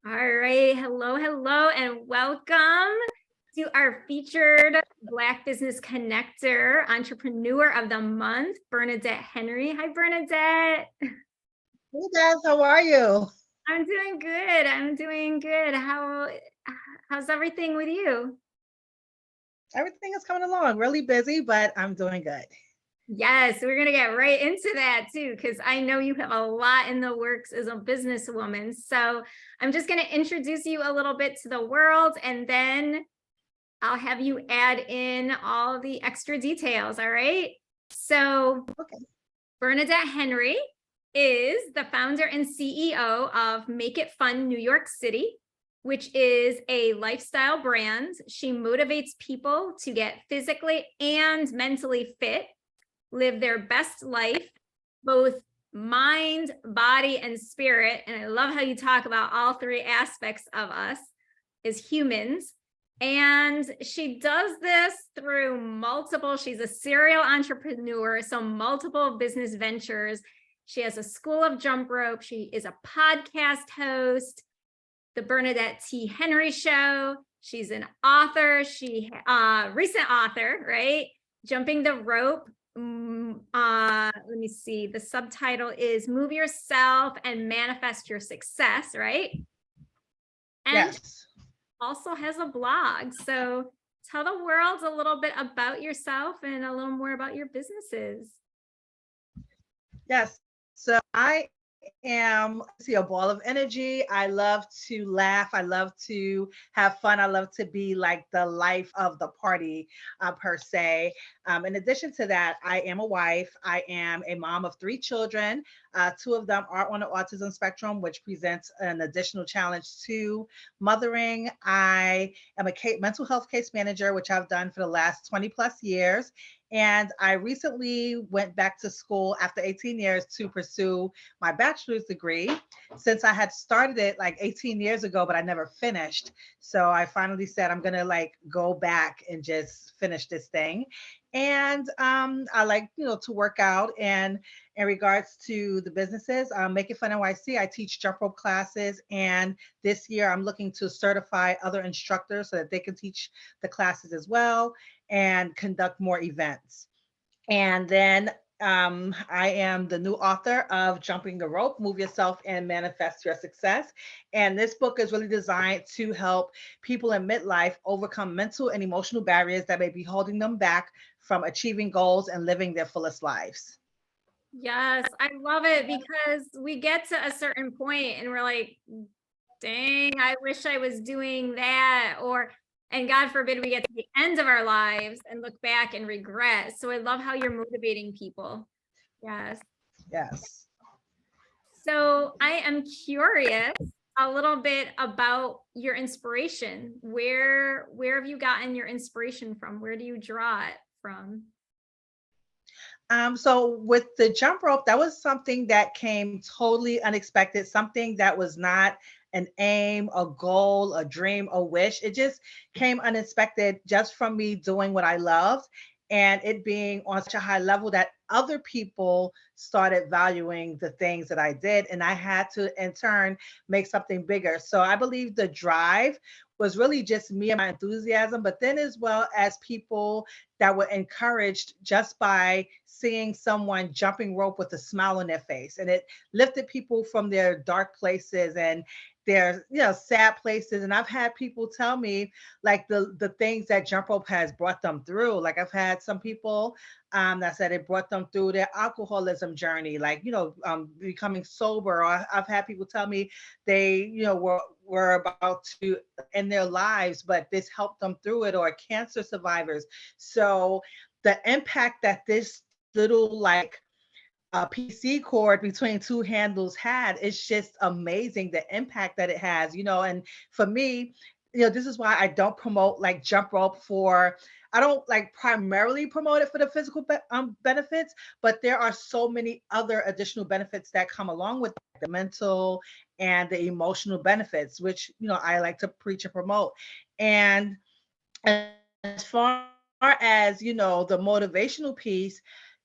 All right. Hello, hello, and welcome to our featured Black Business Connector, Entrepreneur of the Month, Bernadette Henry. Hi, Bernadette. Hey guys, how are you? I'm doing good. I'm doing good. How's everything with you? Everything is coming along really busy, but I'm doing good. Yes, we're going to get right into that too, because I know you have a lot in the works as a businesswoman. So I'm just going to introduce you a little bit to the world, and then I'll have you add in all the extra details. All right. So, Okay. Bernadette Henry is the founder and CEO of Make It Fun New York City, which is a lifestyle brand. She motivates people to get physically and mentally fit, live their best life, both mind, body, and spirit. And I love how you talk about all three aspects of us as humans. And she does this through she's a serial entrepreneur, so multiple business ventures. She has a school of jump rope. She is a podcast host, the Bernadette T. Henry Show. She's an author. Recent author, right? Jumping the Rope. Let me see. The subtitle is Move Yourself and Manifest Your Success, right? And Yes. also has a blog. So tell the world a little bit about yourself and a little more about your businesses. Yes. So I am see a ball of energy. I love to laugh. I love to have fun. I love to be like the life of the party, per se. In addition to that, I am a wife. I am a mom of three children. Two of them are on the autism spectrum, which presents an additional challenge to mothering. I am a mental health case manager, which I've done for the last 20 plus years. And I recently went back to school after 18 years to pursue my bachelor's degree, since I had started it like 18 years ago, but I never finished. So I finally said, I'm going to like go back and just finish this thing. And I like, to work out. And in regards to the businesses, Make It Fun NYC, I teach jump rope classes. And this year I'm looking to certify other instructors so that they can teach the classes as well and conduct more events. And then I am the new author of Jumping the Rope, Move Yourself and Manifest Your Success. And this book is really designed to help people in midlife overcome mental and emotional barriers that may be holding them back from achieving goals and living their fullest lives. Yes, I love it because we get to a certain point and we're like, dang, I wish I was doing that. And God forbid we get to the end of our lives and look back and regret. So I love how you're motivating people. Yes. Yes. So I am curious a little bit about your inspiration. Where have you gotten your inspiration from? Where do you draw it from? So with the jump rope, that was something that came totally unexpected, something that was not an aim, a goal, a dream, a wish. It just came unexpected just from me doing what I loved and it being on such a high level that other people started valuing the things that I did. And I had to, in turn, make something bigger. So I believe the drive was really just me and my enthusiasm, but then as well as people that were encouraged just by seeing someone jumping rope with a smile on their face. And it lifted people from their dark places and their sad places. And I've had people tell me like the things that jump rope has brought them through. Like I've had some people that said it brought them through their alcoholism journey, like becoming sober. Or I've had people tell me they were about to end their lives, but this helped them through it, or cancer survivors. So the impact that this little like PC cord between two handles had, it's just amazing the impact that it has, and for me, this is why I don't promote like jump rope for, I don't like primarily promote it for the physical benefits, but there are so many other additional benefits that come along with the mental and the emotional benefits, which, I like to preach and promote. And as far as, the motivational piece,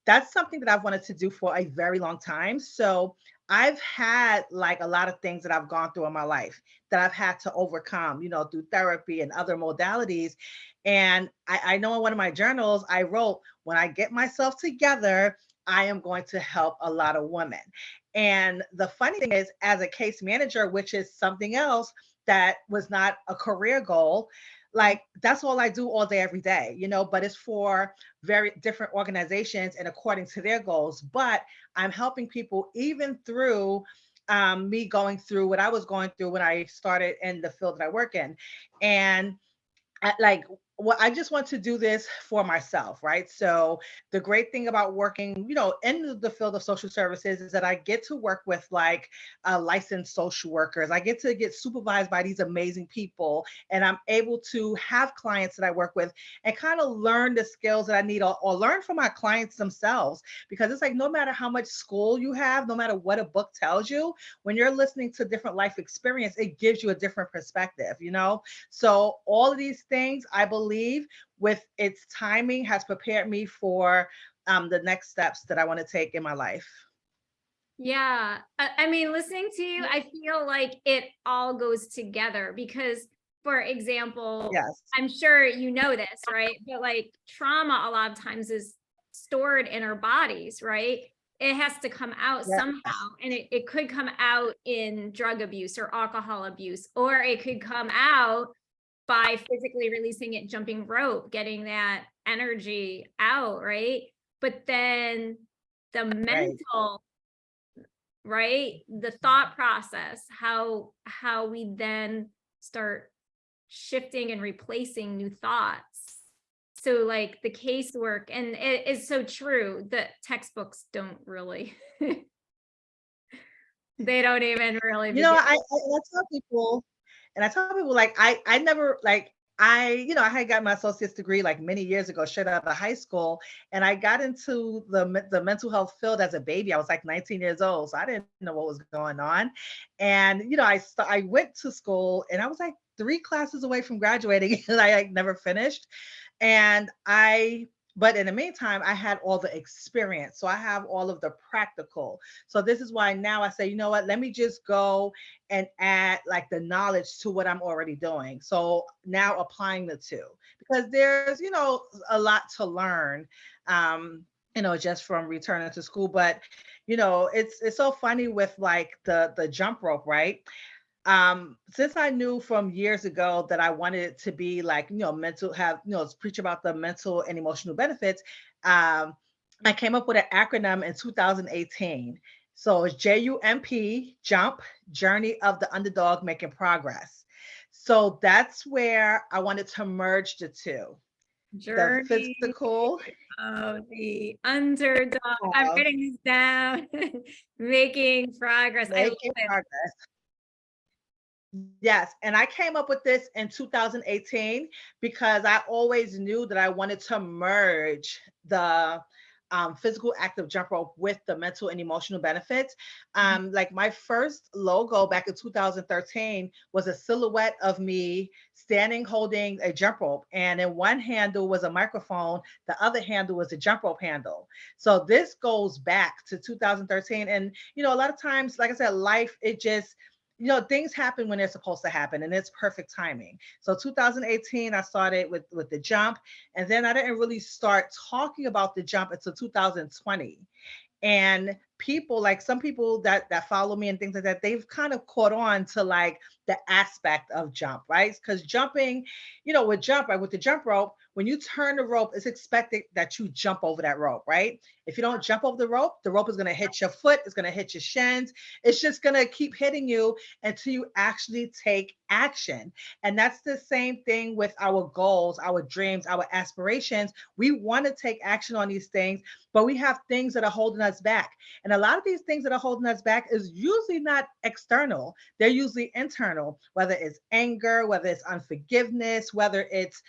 that's something that I've wanted to do for a very long time. So I've had like a lot of things that I've gone through in my life that I've had to overcome, through therapy and other modalities. And I know in one of my journals, I wrote, when I get myself together, I am going to help a lot of women. And the funny thing is, as a case manager, which is something else that was not a career goal, like that's all I do all day, every day, but it's for very different organizations and according to their goals. But I'm helping people even through me going through what I was going through when I started in the field that I work in. And like what I just want to do this for myself, right? So the great thing about working, in the field of social services is that I get to work with like licensed social workers. I get to get supervised by these amazing people, and I'm able to have clients that I work with and kind of learn the skills that I need, or learn from my clients themselves. Because it's like no matter how much school you have, no matter what a book tells you, when you're listening to different life experience, it gives you a different perspective. So all of these things, I believe, with its timing, has prepared me for the next steps that I want to take in my life. Yeah. I mean, listening to you, I feel like it all goes together because, for example, Yes. I'm sure you know this, right? But like trauma a lot of times is stored in our bodies, right? It has to come out Yes. somehow. And it could come out in drug abuse or alcohol abuse, or it could come out by physically releasing it, jumping rope, getting that energy out, right? But then the Right. mental, right, the thought process, how we then start shifting and replacing new thoughts. So like the casework, and it is so true that textbooks don't really they don't even really You know, begin. I tell people, and I tell people like I never like I had got my associate's degree like many years ago, straight out of high school, and I got into the mental health field as a baby. I was like 19 years old, so I didn't know what was going on. And I went to school, and I was like 3 classes away from graduating, and I like never finished. And but in the meantime, I had all the experience. So I have all of the practical. So this is why now I say, you know what, let me just go and add like the knowledge to what I'm already doing. So now applying the two, because there's, a lot to learn. Just from returning to school. But it's so funny with like the jump rope, right? Since I knew from years ago that I wanted it to be like, mental, have, preach about the mental and emotional benefits, um, I came up with an acronym in 2018. So it's JUMP, Jump, Journey of the Underdog Making Progress. So that's where I wanted to merge the two, the Journey physical. of the underdog. I'm uh, writing this down. Making progress. I love Making it. progress. Yes, and I came up with this in 2018 because I always knew that I wanted to merge the physical active jump rope with the mental and emotional benefits. Like my first logo back in 2013 was a silhouette of me standing holding a jump rope, and in one handle was a microphone, the other handle was a jump rope handle. So this goes back to 2013, and a lot of times, like I said, life, it just, things happen when they're supposed to happen, and it's perfect timing. So 2018, I started with the jump, and then I didn't really start talking about the jump until 2020. And people, like some people that follow me and things like that, they've kind of caught on to like the aspect of jump, right? Because jumping, with jump, right, with the jump rope, when you turn the rope, it's expected that you jump over that rope, right? If you don't jump over the rope is going to hit your foot, it's going to hit your shins, it's just going to keep hitting you until you actually take action. And that's the same thing with our goals, our dreams, our aspirations. We want to take action on these things, but we have things that are holding us back. And a lot of these things that are holding us back is usually not external. They're usually internal, whether it's anger, whether it's unforgiveness, whether it's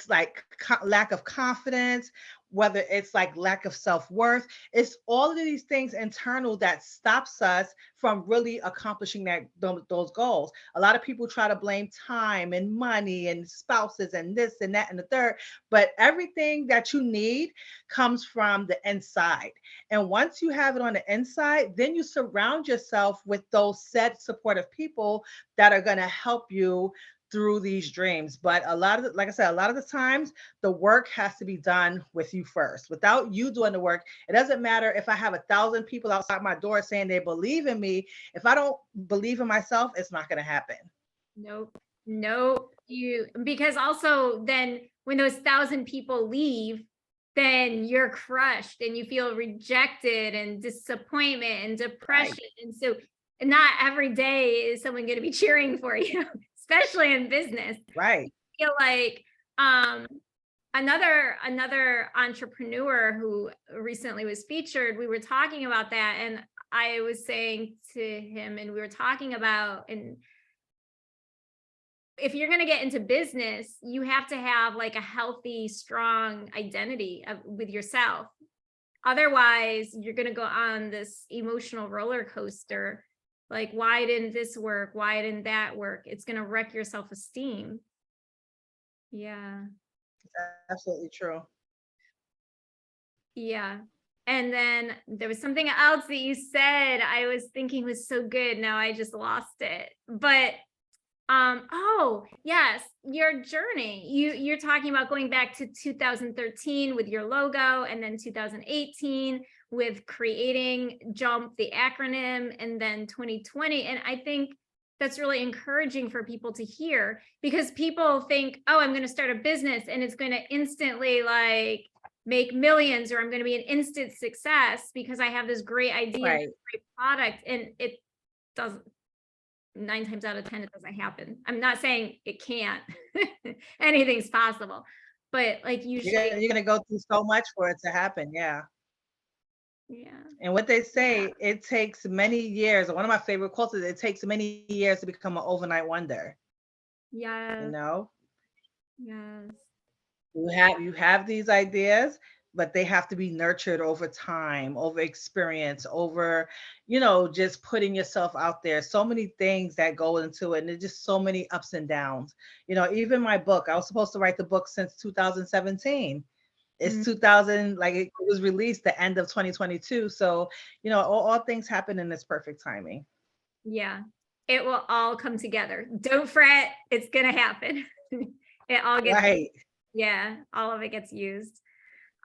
like lack of confidence, whether it's like lack of self-worth. It's all of these things internal that stops us from really accomplishing those goals. A lot of people try to blame time and money and spouses and this and that and the third, but everything that you need comes from the inside. And once you have it on the inside, then you surround yourself with those set supportive people that are going to help you through these dreams. But a lot of like I said, a lot of the times the work has to be done with you first. Without you doing the work, it doesn't matter if I have 1,000 people outside my door saying they believe in me. If I don't believe in myself, it's not going to happen. Nope. Nope. Because also then when those 1,000 people leave, then you're crushed and you feel rejected and disappointment and depression. Right. And so not every day is someone going to be cheering for you, especially in business. Right. I feel like um another entrepreneur who recently was featured, we were talking about that, and I was saying to him, and we were talking about, and if you're going to get into business, you have to have like a healthy, strong identity with yourself. Otherwise, you're going to go on this emotional roller coaster. Like, why didn't this work? Why didn't that work? It's going to wreck your self-esteem. Yeah. Absolutely true. Yeah. And then there was something else that you said I was thinking was so good. Now I just lost it. But oh, yes, your journey. You're talking about going back to 2013 with your logo, and then 2018 with creating JUMP, the acronym, and then 2020. And I think that's really encouraging for people to hear, because people think, oh, I'm going to start a business and it's going to instantly like make millions, or I'm going to be an instant success because I have this great idea, Right. and great product. And it doesn't. 9 times out of 10, it doesn't happen. I'm not saying it can't. Anything's possible, but like usually, You're gonna go through so much for it to happen. Yeah. yeah, And what they yeah, say, it takes many years. One of my favorite quotes is, it takes many years to become an overnight wonder. You yes, know, yes, you have these ideas, but they have to be nurtured over time, over experience, over, just putting yourself out there. So many things that go into it, and there's just so many ups and downs. Even my book, I was supposed to write the book since 2017. It's mm, 2000, like it was released the end of 2022. So, all things happen in this perfect timing. yeah. It will all come together. Don't fret. It's gonna happen. It all gets, Right. yeah, all of it gets used.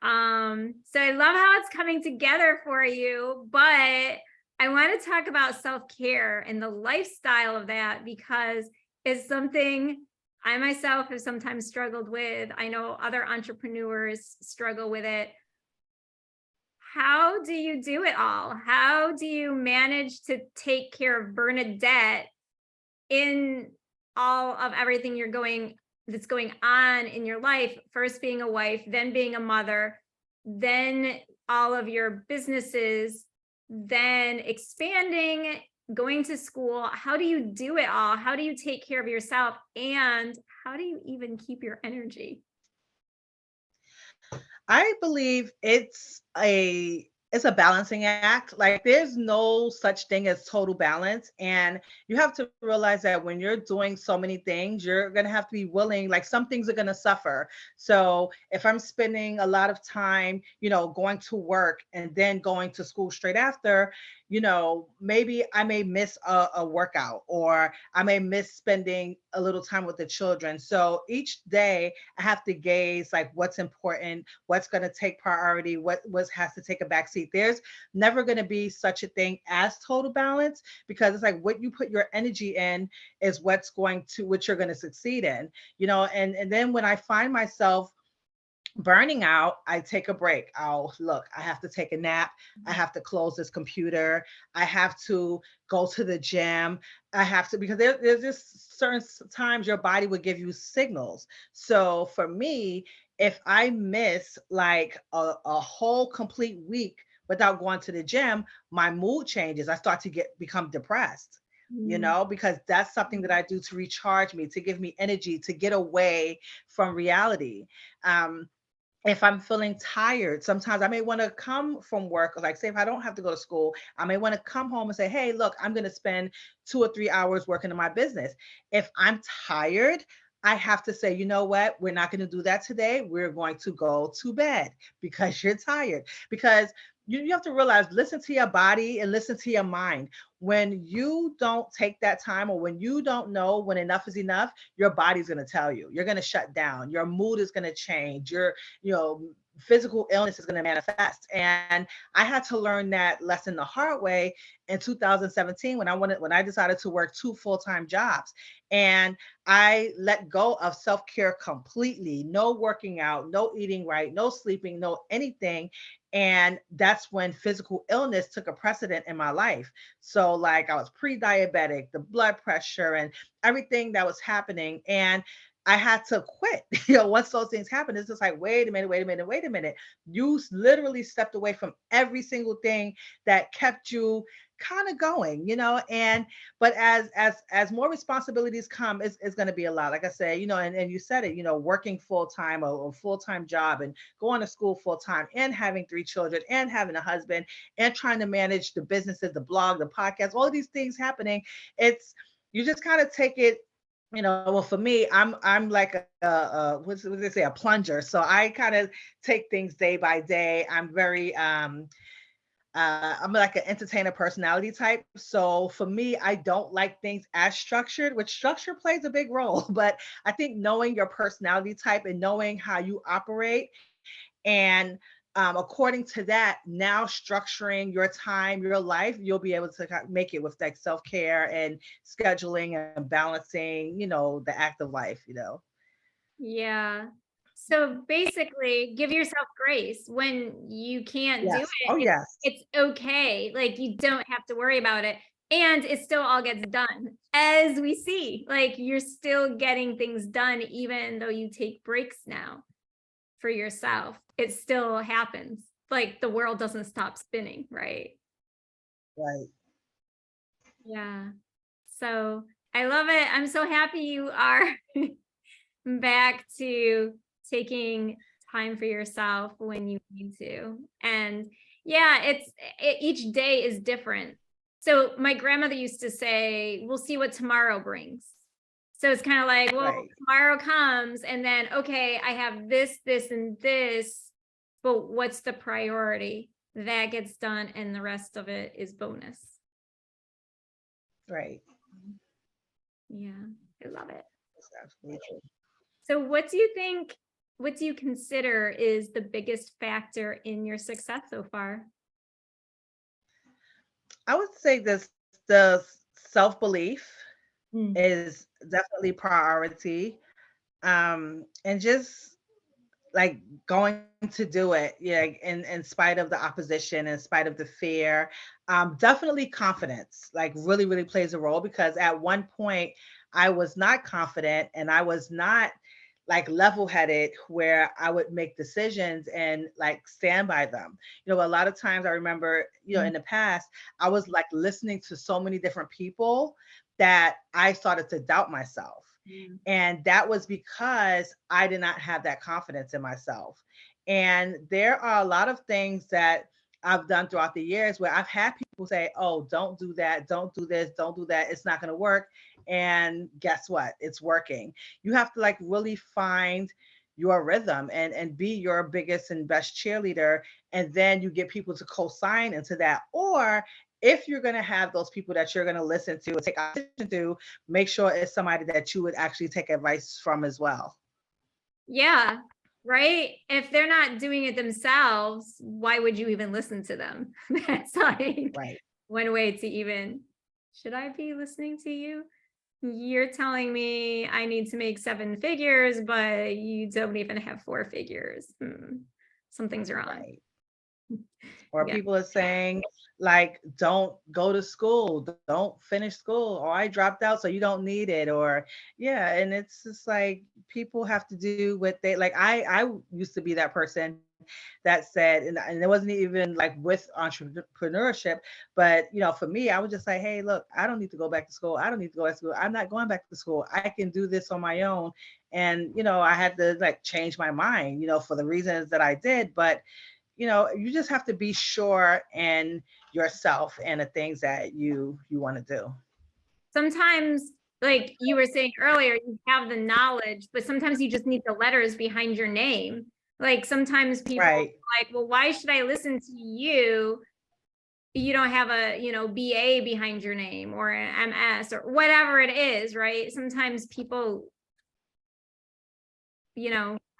So I love how it's coming together for you, but I want to talk about self-care and the lifestyle of that, because it's something I myself have sometimes struggled with. I know other entrepreneurs struggle with it. How do you do it all? How do you manage to take care of Bernadette in all of everything that's going on in your life? First being a wife, then being a mother, then all of your businesses, then expanding, going to school. How do you do it all? How do you take care of yourself? And how do you even keep your energy? I believe it's a balancing act. Like there's no such thing as total balance. And you have to realize that when you're doing so many things, you're gonna have to be willing, like some things are gonna suffer. So if I'm spending a lot of time, going to work and then going to school straight after, maybe I may miss a workout, or I may miss spending a little time with the children. So each day I have to gaze like what's important, what's going to take priority, what has to take a backseat. There's never going to be such a thing as total balance, because it's like what you put your energy in is what you're going to succeed in. And then when I find myself burning out, I take a break. I have to take a nap. I have to close this computer. I have to go to the gym. I have to, because there's just certain times your body would give you signals. So for me, if I miss like a whole complete week without going to the gym, my mood changes. I start to become depressed. Mm, Because that's something that I do to recharge me, to give me energy, to get away from reality. Um, if I'm feeling tired, sometimes I may want to come from work, like say if I don't have to go to school, I may want to come home and say, hey, look, I'm going to spend 2 or 3 hours working on my business. If I'm tired, I have to say, you know what? We're not going to do that today. We're going to go to bed because you're tired. Because you have to realize, listen to your body and listen to your mind. When you don't take that time, or when you don't know when enough is enough, your body's going to tell you. You're going to shut down. Your mood is going to change. Your you know, physical illness is going to manifest. And I had to learn that lesson the hard way in 2017 when I decided to work 2 full-time jobs. And I let go of self-care completely. No working out, no eating right, no sleeping, no anything. And that's when physical illness took a precedent in my life. So like I was pre-diabetic, the blood pressure and everything that was happening. And I had to quit. Once those things happen, it's just like, wait a minute, wait a minute, wait a minute. You literally stepped away from every single thing that kept you kind of going. And but as more responsibilities come, it's going to be a lot. Like I said, and you said it, working full time, or full time job, and going to school full time, and having 3 children, and having a husband, and trying to manage the businesses, the blog, the podcast, all of these things happening. It's you just kind of take it. Well, for me, I'm like what they say, a plunger. So I kind of take things day by day. I'm like an entertainer personality type. So for me, I don't like things as structured, which structure plays a big role. But I think knowing your personality type and knowing how you operate, and according to that, now structuring your time, your life, you'll be able to make it with like self care and scheduling and balancing, the active life. Yeah. So basically, give yourself grace when you can't do Yes. it. Oh, yes. It's okay. Like you don't have to worry about it. And it still all gets done. As we see, like you're still getting things done, even though you take breaks now for yourself. It still happens. Like the world doesn't stop spinning, right? Right. Yeah. So I love it. I'm so happy you are back to taking time for yourself when you need to. And yeah, each day is different. So my grandmother used to say, we'll see what tomorrow brings. So it's kind of like, well, Right. tomorrow comes and then, okay, I have this, this, and this, but what's the priority? That gets done and the rest of it is bonus. Right. Yeah, I love it. That's absolutely true. So what do you consider is the biggest factor in your success so far? I would say the self belief Mm. is definitely priority. And just like going to do it, yeah, in spite of the opposition, in spite of the fear. Definitely confidence, like really, really plays a role, because at one point I was not confident, and I was not like level headed where I would make decisions and like stand by them. A lot of times I remember, in the past, I was like listening to so many different people that I started to doubt myself. Mm. And that was because I did not have that confidence in myself. And there are a lot of things that I've done throughout the years where I've had people say, oh, don't do that, don't do this, don't do that, it's not going to work. And guess what? It's working. You have to like really find your rhythm and be your biggest and best cheerleader. And then you get people to co-sign into that. Or if you're going to have those people that you're going to listen to and take action to, make sure it's somebody that you would actually take advice from as well. Yeah, right? If they're not doing it themselves, why would you even listen to them? That's like Right. one way to even, should I be listening to you? You're telling me I need to make 7 figures, but you don't even have 4 figures. Something's wrong. Right. Or Yeah. people are saying, like, don't go to school, don't finish school, or I dropped out, so you don't need it. Or, yeah. And it's just like people have to do what they like. I used to be that person that said, and it wasn't even like with entrepreneurship, but for me, I was just like, hey, look, I don't need to go back to school. I don't need to go back to school. I'm not going back to school. I can do this on my own. And I had to like change my mind, for the reasons that I did. But you just have to be sure in yourself and the things that you want to do. Sometimes, like you were saying earlier, you have the knowledge, but sometimes you just need the letters behind your name. Like sometimes people are Right. like, well, why should I listen to you? You don't have a, BA behind your name or an MS or whatever it is, right? Sometimes people,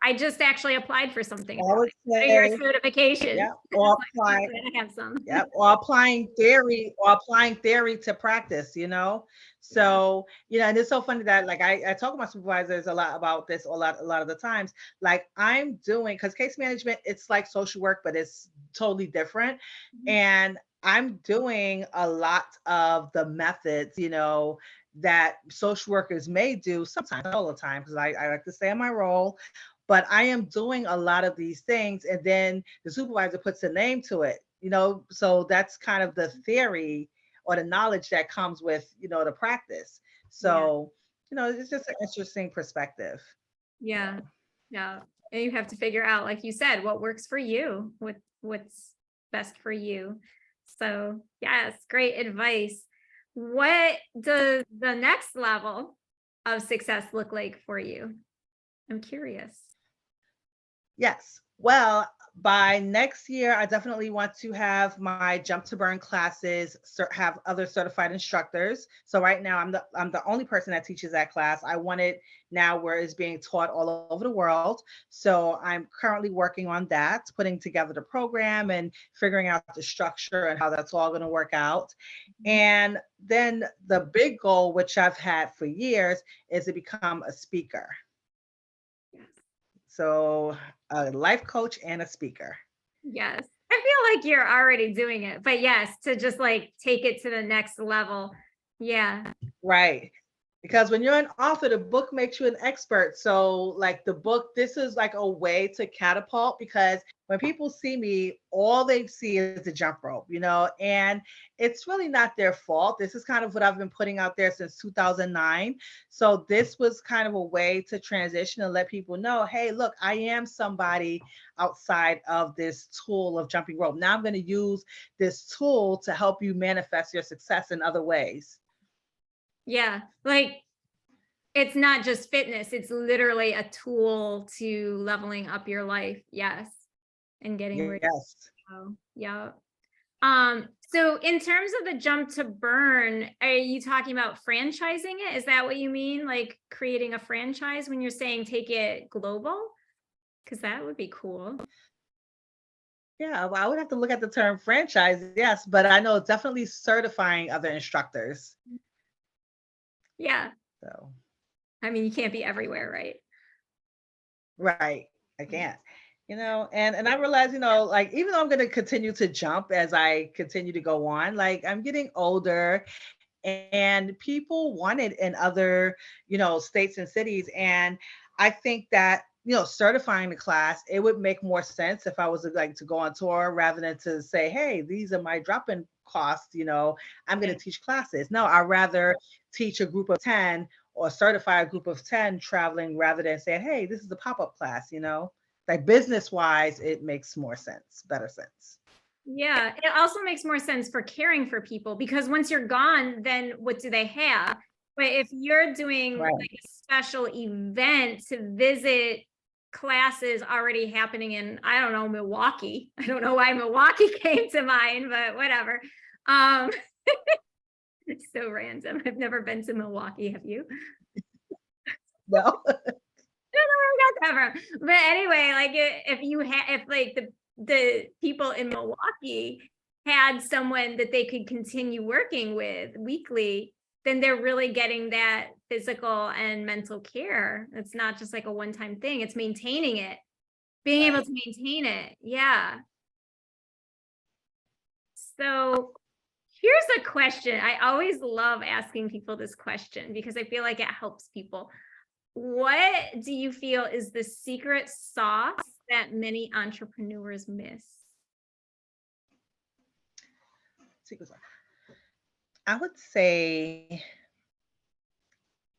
I just actually applied for something. I would Your say, certification. yeah, or I apply, have some. yeah, or applying theory to practice, Yeah. So, and it's so funny that like I talk to my supervisors a lot about this a lot of the times. Like I'm doing, because case management, it's like social work, but it's totally different. Mhm. And I'm doing a lot of the methods, that social workers may do sometimes, not all the time, because I like to stay in my role. But I am doing a lot of these things, and then the supervisor puts a name to it, so that's kind of the theory or the knowledge that comes with, the practice. Yeah. So, it's just an interesting perspective. Yeah. Yeah. And you have to figure out, like you said, what works for you, what's best for you. So yes, great advice. What does the next level of success look like for you? I'm curious. Yes. Well, by next year, I definitely want to have my Jump to Burn classes, have other certified instructors. So right now, I'm the only person that teaches that class. I want it now where it's being taught all over the world. So I'm currently working on that, putting together the program and figuring out the structure and how that's all going to work out. And then the big goal, which I've had for years, is to become a speaker. Yes. So a life coach and a speaker. Yes. I feel like you're already doing it, but yes, to just like take it to the next level. Yeah. Right. Because when you're an author, the book makes you an expert. So, like the book, this is like a way to catapult, because when people see me, all they see is the jump rope, and it's really not their fault. This is kind of what I've been putting out there since 2009. So, this was kind of a way to transition and let people know, hey, look, I am somebody outside of this tool of jumping rope. Now I'm going to use this tool to help you manifest your success in other ways. Yeah. Like it's not just fitness, it's literally a tool to leveling up your life. Yes. And getting rid Yes. of. Yeah. So in terms of the jump to burn, are you talking about franchising it? Is that what you mean? Like creating a franchise when you're saying take it global? Because that would be cool. Yeah, well, I would have to look at the term franchise, yes, but I know it's definitely certifying other instructors. Yeah. So, I mean, you can't be everywhere, right? right, I can't. And I realize, like even though I'm going to continue to jump as I continue to go on, like I'm getting older and people want it in other, states and cities. And I think that, certifying the class, it would make more sense if I was like to go on tour rather than to say, hey, these are my drop-in costs, I'm going Yeah. to teach classes. No, I'd rather teach a group of 10 or certify a group of 10 traveling rather than saying, hey, this is a pop-up class, like business wise, it makes more sense, better sense. Yeah. It also makes more sense for caring for people because once you're gone, then what do they have? But if you're doing Right. like a special event to visit classes already happening in, I don't know, Milwaukee. I don't know why Milwaukee came to mind, but whatever. Um, it's so random. I've never been to Milwaukee. Have you? No. Ever. But anyway, like if you had, if like the people in Milwaukee had someone that they could continue working with weekly, then they're really getting that physical and mental care. It's not just like a one-time thing. It's maintaining it, being able Right. to maintain it. Yeah. So here's a question. I always love asking people this question because I feel like it helps people. What do you feel is the secret sauce that many entrepreneurs miss? I would say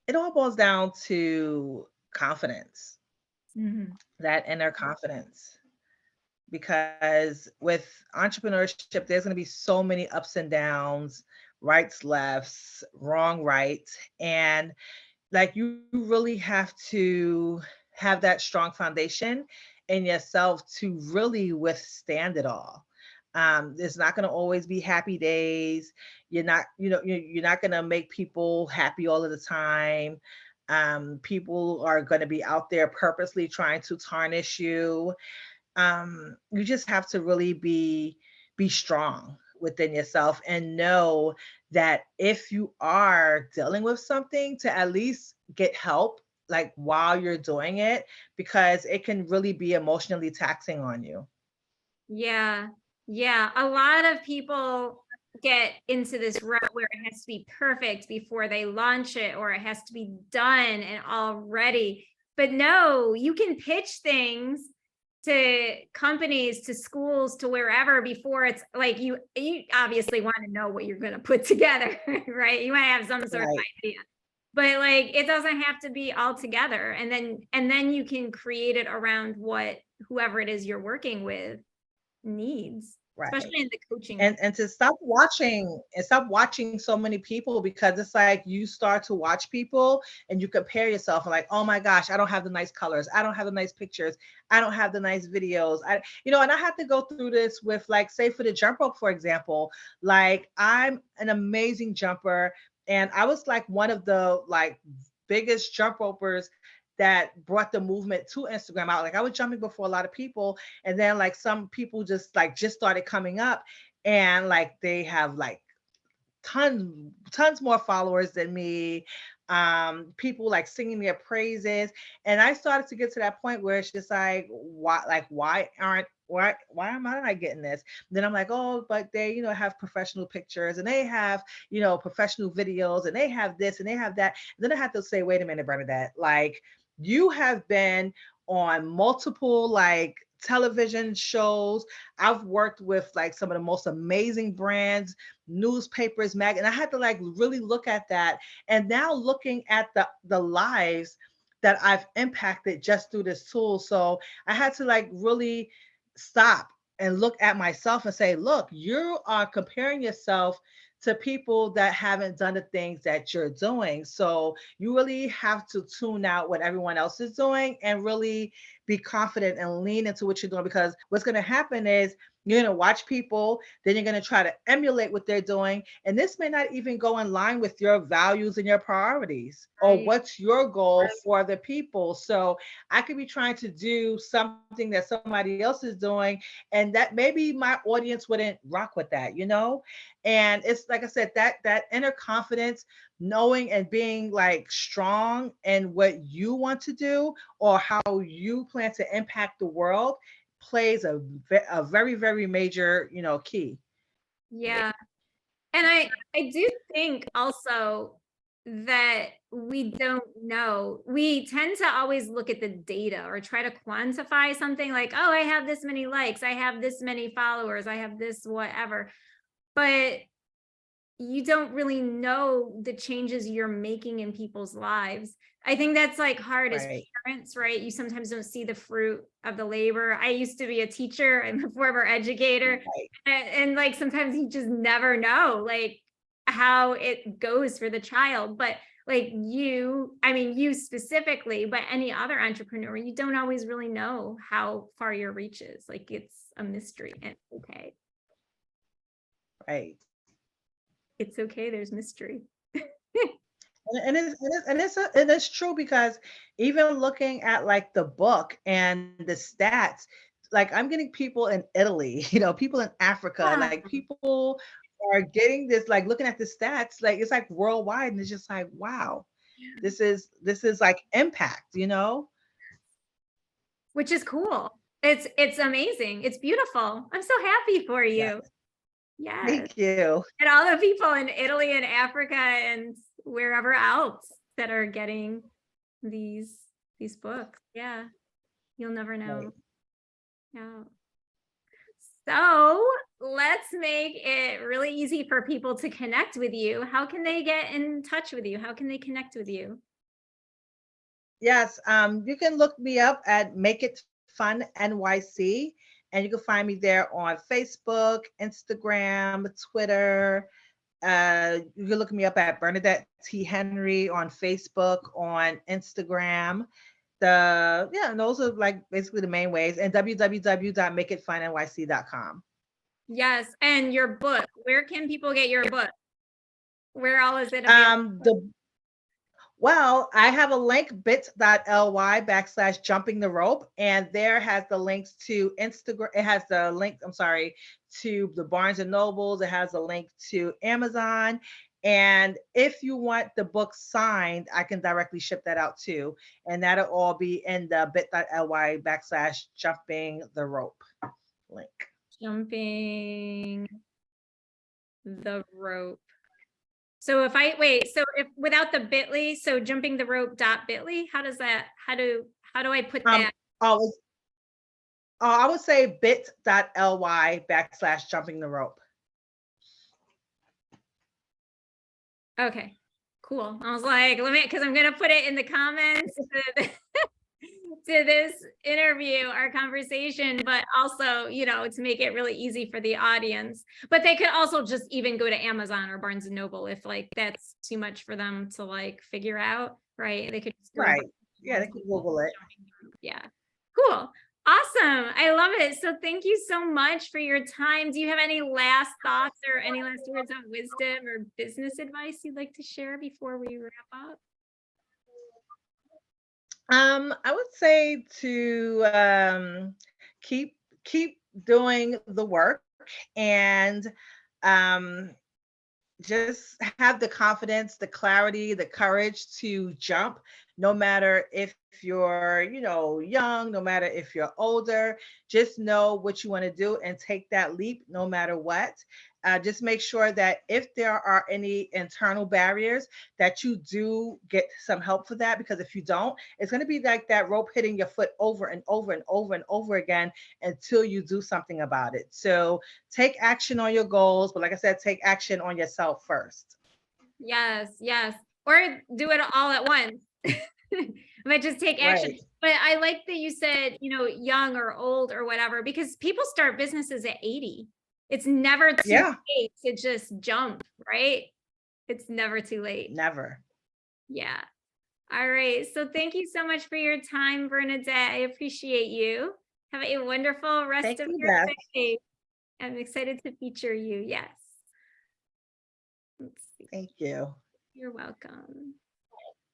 it all boils down to confidence, Mhm. that inner confidence. Because with entrepreneurship, there's going to be so many ups and downs, rights, lefts, wrong, right. And like you really have to have that strong foundation in yourself to really withstand it all. There's not going to always be happy days. You're not, you're not going to make people happy all of the time. People are going to be out there purposely trying to tarnish you. You just have to really be strong within yourself and know that if you are dealing with something, to at least get help like while you're doing it, because it can really be emotionally taxing on you. Yeah. Yeah. A lot of people get into this rut where it has to be perfect before they launch it, or it has to be done and all ready. But no, you can pitch things to companies, to schools, to wherever before it's like you obviously want to know what you're going to put together, right? You want to have some sort of Right. idea. But like it doesn't have to be all together. And then you can create it around what whoever it is you're working with needs, Right. especially in the coaching. And to stop watching so many people, because it's like you start to watch people and you compare yourself and like, oh my gosh, I don't have the nice colors, I don't have the nice pictures, I don't have the nice videos. And I have to go through this with, like, say for the jump rope, for example. Like, I'm an amazing jumper, and I was like one of the like biggest jump ropers that brought the movement to Instagram out. Like, I was jumping before a lot of people, and then like some people just started coming up, and like they have like tons more followers than me. People like singing their praises, and I started to get to that point where it's just like, why am I not getting this? Then I'm like, oh, but they have professional pictures, and they have professional videos, and they have this and they have that. And then I have to say, wait a minute, Bernadette, like, you have been on multiple like television shows. I've worked with like some of the most amazing brands, newspapers, and I had to like really look at that. And now looking at the lives that I've impacted just through this tool. So I had to like really stop and look at myself and say, look, you are comparing yourself to people that haven't done the things that you're doing. So you really have to tune out what everyone else is doing and really be confident and lean into what you're doing, because what's going to happen is you're going to watch people, then you're going to try to emulate what they're doing. And this may not even go in line with your values and your priorities, or Right. what's your goal for the people. So I could be trying to do something that somebody else is doing, and that maybe my audience wouldn't rock with that. And it's like I said, that inner confidence, knowing and being like strong in what you want to do or how you plan to impact the world, plays a very, very major, key. Yeah. And I do think also that we don't know. We tend to always look at the data or try to quantify something like, oh, I have this many likes, I have this many followers, I have this whatever. But you don't really know the changes you're making in people's lives. I think that's like hard as Right. parents, right? You sometimes don't see the fruit of the labor. I used to be a teacher, I'm a former educator, Right. and like sometimes you just never know like how it goes for the child. But like you specifically, but any other entrepreneur, you don't always really know how far your reach is. Like it's a mystery, and okay. Right. It's okay, there's mystery. And it's true, because even looking at like the book and the stats, like I'm getting people in Italy, people in Africa, Yeah. like people are getting this, like looking at the stats, like it's like worldwide, and it's just like, wow, this is like impact. Which is cool. It's amazing. It's beautiful. I'm so happy for Yeah. you. Yes. Thank you. And all the people in Italy and Africa and wherever else that are getting these these books. Yeah. You'll never Right. know. Yeah. So let's make it really easy for people to connect with you. How can they get in touch with you? How can they connect with you? Yes, you can look me up at Make It Fun NYC, and you can find me there on Facebook, Instagram, Twitter. You can look me up at Bernadette T Henry on Facebook, on Instagram. And those are like basically the main ways, and www.makeitfunnyc.com. Yes. And your book, where can people get your book? Where all is it available? The Well, I have a link bit.ly/jumping the rope, and there has the links to Instagram. It has the link, I'm sorry, to the Barnes and Nobles. It has a link to Amazon. And if you want the book signed, I can directly ship that out too. And that'll all be in the bit.ly/jumping the rope link. Jumping the rope. So if if without the bit.ly, so jumping the rope.bit.ly, how do I put that? Always, I would say bit.ly/jumping the rope. Okay, cool. I was like, because I'm gonna put it in the comments to this interview, our conversation, but also, to make it really easy for the audience. But they could also just even go to Amazon or Barnes and Noble if like that's too much for them to like figure out, right? They could just go to Right. Yeah, they can Google it. Yeah. Cool. Awesome. I love it. So thank you so much for your time. Do you have any last thoughts or any last words of wisdom or business advice you'd like to share before we wrap up? I would say to keep doing the work, and um, just have the confidence, the clarity, the courage to jump, no matter if you're, young, no matter if you're older. Just know what you want to do and take that leap no matter what. Just make sure that if there are any internal barriers, that you do get some help for that, because if you don't, it's going to be like that rope hitting your foot over and over and over and over again until you do something about it. So take action on your goals, but like I said, take action on yourself first. Yes, yes. Or do it all at once. But just take action. Right. But I like that you said, young or old or whatever, because people start businesses at 80. It's never too Yeah. late to just jump, right? It's never too late. Never. Yeah. All right. So thank you so much for your time, Bernadette. I appreciate you. Have a wonderful rest Thank of you, your Beth. day. I'm excited to feature you. Yes. Let's see. Thank you. You're welcome.